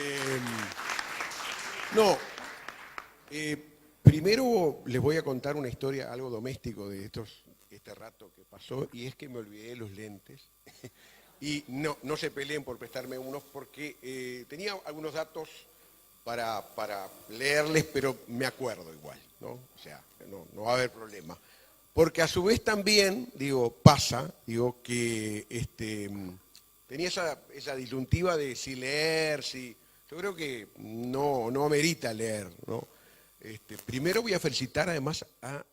Eh, no, primero les voy a contar una historia, algo doméstico de este rato que pasó, y es que me olvidé de los lentes. Y no se peleen por prestarme unos, porque tenía algunos datos para leerles, pero me acuerdo igual, ¿no? O sea, no va a haber problema. Porque a su vez también, pasa, que tenía esa disyuntiva de si leer, si... Yo creo que no amerita leer, ¿no? Primero voy a felicitar además a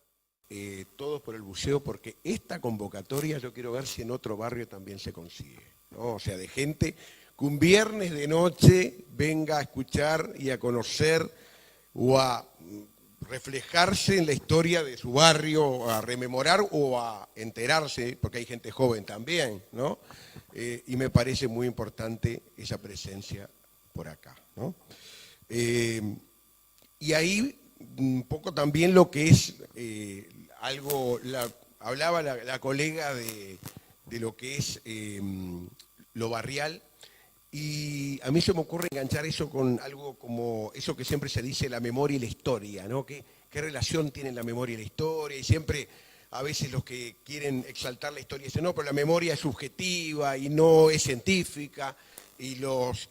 todos por el buceo, porque esta convocatoria yo quiero ver si en otro barrio también se consigue, ¿no? O sea, de gente que un viernes de noche venga a escuchar y a conocer o a reflejarse en la historia de su barrio, a rememorar o a enterarse, porque hay gente joven también, ¿no? Y me parece muy importante esa presencia por acá, ¿no? Y ahí un poco también lo que es hablaba la colega de lo que es lo barrial, y a mí se me ocurre enganchar eso con algo como eso que siempre se dice, la memoria y la historia, ¿no? ¿Qué relación tienen la memoria y la historia? Y siempre, a veces los que quieren exaltar la historia dicen, no, pero la memoria es subjetiva y no es científica, y los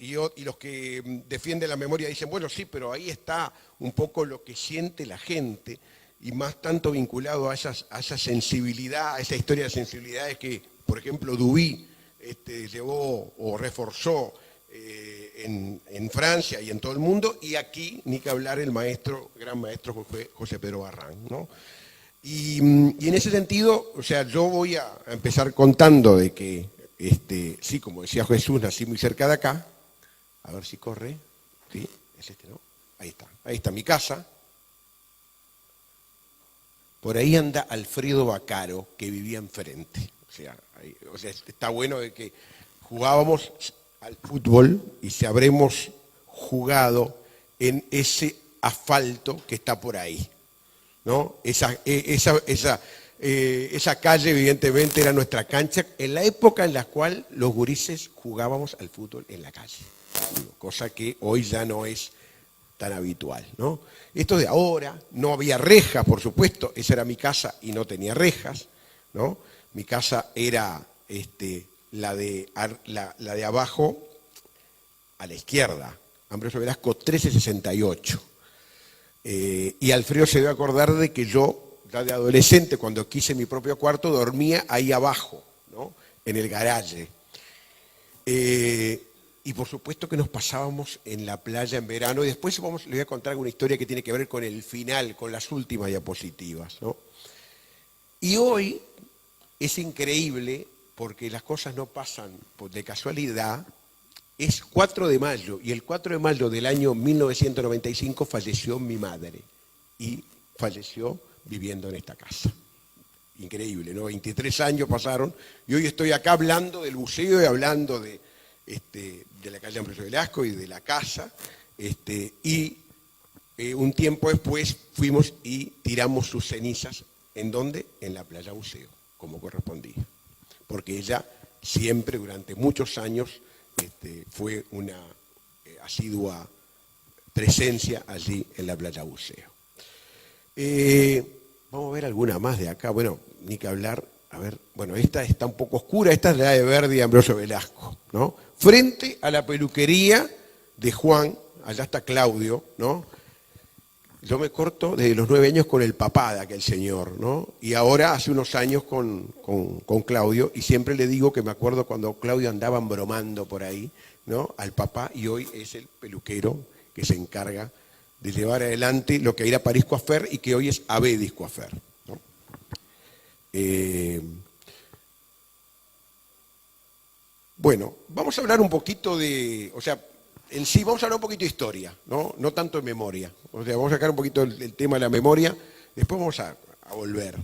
que defienden la memoria dicen, bueno, sí, pero ahí está un poco lo que siente la gente, y más tanto vinculado a esa sensibilidad, a esa historia de sensibilidades que, por ejemplo, Duby llevó o reforzó en Francia y en todo el mundo, y aquí, ni que hablar, el gran maestro José Pedro Barrán, ¿no? Y en ese sentido, o sea, yo voy a empezar contando de que, sí, como decía Jesús, nací muy cerca de acá. A ver si corre. Sí, es ¿no? Ahí está mi casa. Por ahí anda Alfredo Bacaro, que vivía enfrente. O sea, está bueno de que jugábamos al fútbol y si habremos jugado en ese asfalto que está por ahí, ¿no? Esa calle evidentemente era nuestra cancha en la época en la cual los gurises jugábamos al fútbol en la calle, cosa que hoy ya no es tan habitual, ¿no? Esto de ahora, no había rejas, por supuesto, esa era mi casa y no tenía rejas, ¿no? Mi casa era la de abajo a la izquierda, Ambrosio Velasco 1368. Y Alfredo se debe acordar de que yo, ya de adolescente, cuando quise mi propio cuarto, dormía ahí abajo, ¿no? En el garaje. Y por supuesto que nos pasábamos en la playa en verano, y después les voy a contar una historia que tiene que ver con el final, con las últimas diapositivas, ¿no? Y hoy es increíble, porque las cosas no pasan de casualidad. Es 4 de mayo, y el 4 de mayo del año 1995 falleció mi madre, y falleció viviendo en esta casa. Increíble, ¿no? 23 años pasaron, y hoy estoy acá hablando del buceo y hablando de la calle Ambrosio Velasco y de la casa, y un tiempo después fuimos y tiramos sus cenizas, ¿en dónde? En la playa Buceo, como correspondía, porque ella siempre, durante muchos años, fue una asidua presencia allí en la playa Buceo. Vamos a ver alguna más de acá. Bueno, ni que hablar. A ver, bueno, esta está un poco oscura. Esta es la de Verdi y Ambrosio Velasco, ¿no? Frente a la peluquería de Juan, allá está Claudio, ¿no? Yo me corto desde los 9 años con el papá de aquel señor, ¿no? Y ahora hace unos años con Claudio, y siempre le digo que me acuerdo cuando Claudio andaba bromando por ahí, ¿no? Al papá, y hoy es el peluquero que se encarga de llevar adelante lo que era París Coiffeur y que hoy es Avedis Coiffeur, ¿no? Bueno, vamos a hablar un poquito en sí vamos a hablar un poquito de historia, ¿no? No tanto de memoria. O sea, vamos a sacar un poquito el tema de la memoria, después vamos a volver.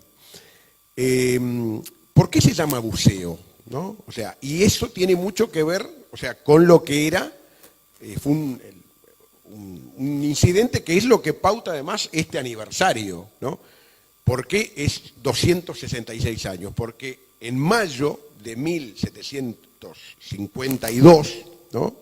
¿Por qué se llama buceo? ¿No? O sea, y eso tiene mucho que ver, o sea, con lo que era, fue un incidente que es lo que pauta además este aniversario, ¿no? ¿Por qué es 266 años? Porque en mayo de 1752, ¿no?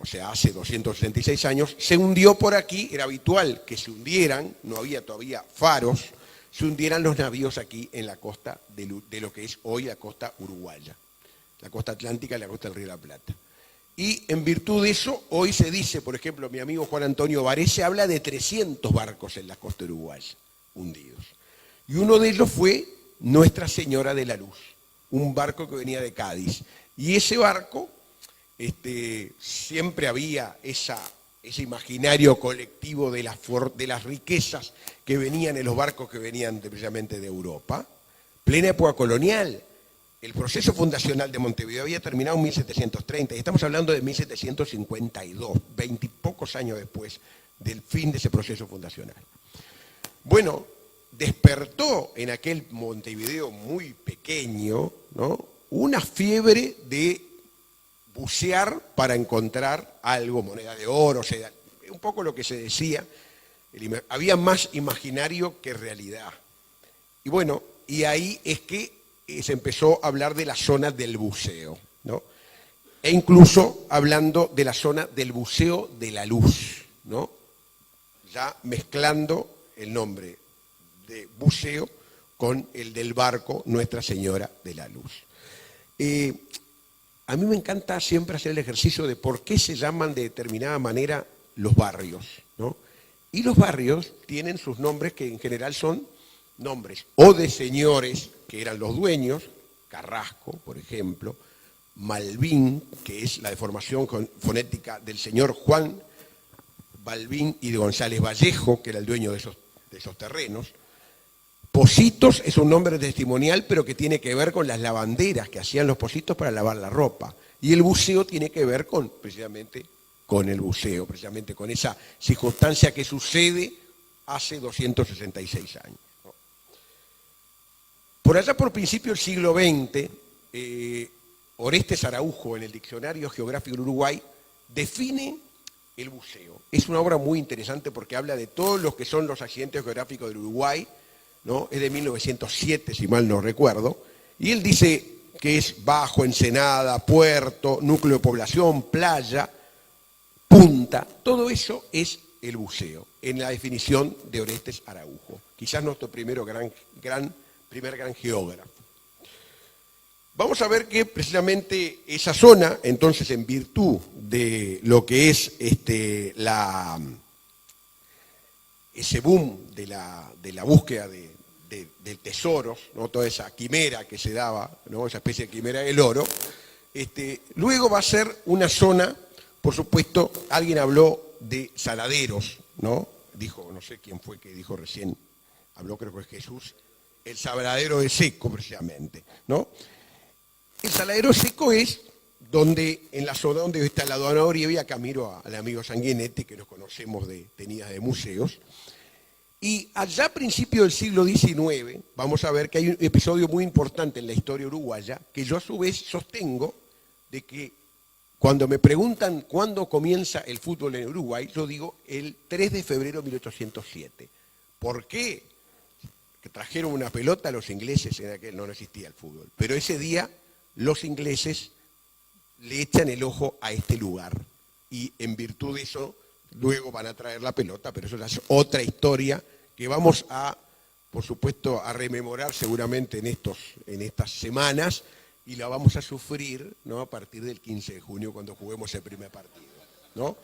o sea, hace 266 años, se hundió por aquí, era habitual que se hundieran, no había todavía faros, se hundieran los navíos aquí en la costa de lo que es hoy la costa uruguaya, la costa atlántica y la costa del Río de la Plata. Y en virtud de eso, hoy se dice, por ejemplo, mi amigo Juan Antonio Varese habla de 300 barcos en la costa uruguaya, hundidos. Y uno de ellos fue Nuestra Señora de la Luz, un barco que venía de Cádiz. Y ese barco, siempre había ese imaginario colectivo de las riquezas que venían en los barcos que venían precisamente de Europa. Plena época colonial. El proceso fundacional de Montevideo había terminado en 1730 y estamos hablando de 1752, 20 y pocos años después del fin de ese proceso fundacional. Bueno, despertó en aquel Montevideo muy pequeño, ¿no?, una fiebre de bucear para encontrar algo, moneda de oro, o sea, un poco lo que se decía, había más imaginario que realidad. Y bueno, y ahí es que se empezó a hablar de la zona del buceo, ¿no? E incluso hablando de la zona del buceo de la luz, ¿no?, ya mezclando el nombre de buceo con el del barco Nuestra Señora de la Luz. A mí me encanta siempre hacer el ejercicio de por qué se llaman de determinada manera los barrios, ¿no? Y los barrios tienen sus nombres que en general son nombres o de señores que eran los dueños, Carrasco, por ejemplo, Malvin, que es la deformación fonética del señor Juan Balbín y de González Vallejo, que era el dueño de esos terrenos. Pocitos es un nombre testimonial, pero que tiene que ver con las lavanderas que hacían los pocitos para lavar la ropa. Y el buceo tiene que ver precisamente con el buceo, precisamente con esa circunstancia que sucede hace 266 años. Por allá por principio del siglo XX, Orestes Araujo, en el Diccionario Geográfico del Uruguay, define el buceo. Es una obra muy interesante porque habla de todos los que son los accidentes geográficos del Uruguay, ¿no? Es de 1907, si mal no recuerdo, y él dice que es bajo, ensenada, puerto, núcleo de población, playa, punta, todo eso es el buceo, en la definición de Orestes Araujo, quizás nuestro primer gran geógrafo. Vamos a ver que precisamente esa zona, entonces, en virtud de lo que es ese boom de la búsqueda de tesoros, ¿no?, toda esa quimera que se daba, ¿no?, esa especie de quimera del oro, luego va a ser una zona, por supuesto, alguien habló de saladeros, ¿no? Dijo, no sé quién fue que dijo recién, habló creo que es Jesús, el saladero de Seco, precisamente, ¿no? El saladero Seco es en la zona donde está la aduana Oribe, acá miro al amigo Sanguinetti, que nos conocemos de tenidas de museos, y allá a principios del siglo XIX, vamos a ver que hay un episodio muy importante en la historia uruguaya, que yo a su vez sostengo de que cuando me preguntan cuándo comienza el fútbol en Uruguay, yo digo el 3 de febrero de 1807. ¿Por qué? Que trajeron una pelota a los ingleses, en aquel no existía el fútbol, pero ese día los ingleses le echan el ojo a este lugar y en virtud de eso luego van a traer la pelota, pero eso es otra historia que vamos a, por supuesto, a rememorar seguramente en estas semanas y la vamos a sufrir, ¿no?, a partir del 15 de junio cuando juguemos el primer partido, ¿no?